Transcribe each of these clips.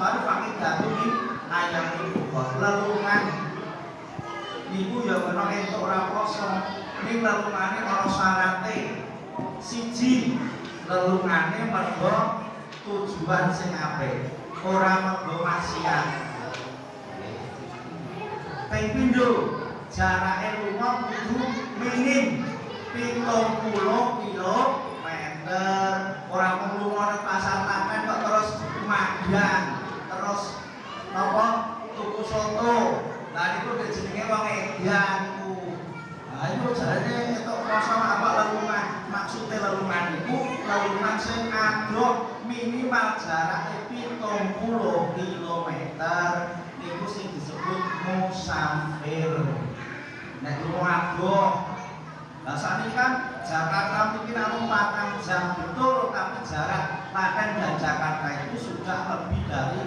baru pakai datu di ayam ibu lelungan niku ya kena entuk ora poso ning lelungane ana syarate siji lelungane mergo tujuan sing apik ora mergo maksiat ping pindho jarake lunga kudu minim 70 kilometer ora mung lunga nang pasar Klaten kok terus madang terus napa tuku soto lah niku jenenge wong edan niku ha iku jarane entuk poso apa lelungan maksude lelungan niku lelungan sing adoh minimal jarake 70 kilometer niku sing disebut musafir nek lunga adoh lah sakniki kan Jakarta mungkin namung 4 jam betul tapi jarak Klaten dan Jakarta itu sudah lebih dari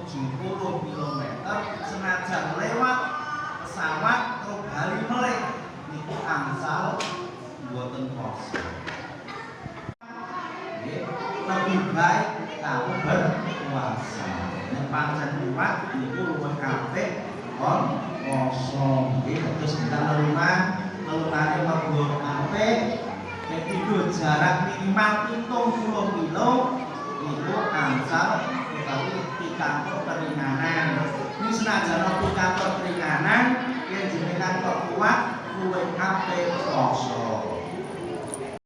70 km senajan lewat pesawat terus bali meleh niku angsal mboten kos lebih baik kamu berpuasa nek pancen kuat niku luwih apik kon kosong nggih terus kita lelungane mergo apik nek video jarak minimal 70 kilo niku angsal utawi pikantuk keringanan ini senajan pikantuk keringanan yen jenengan kok kuat luwih apik poso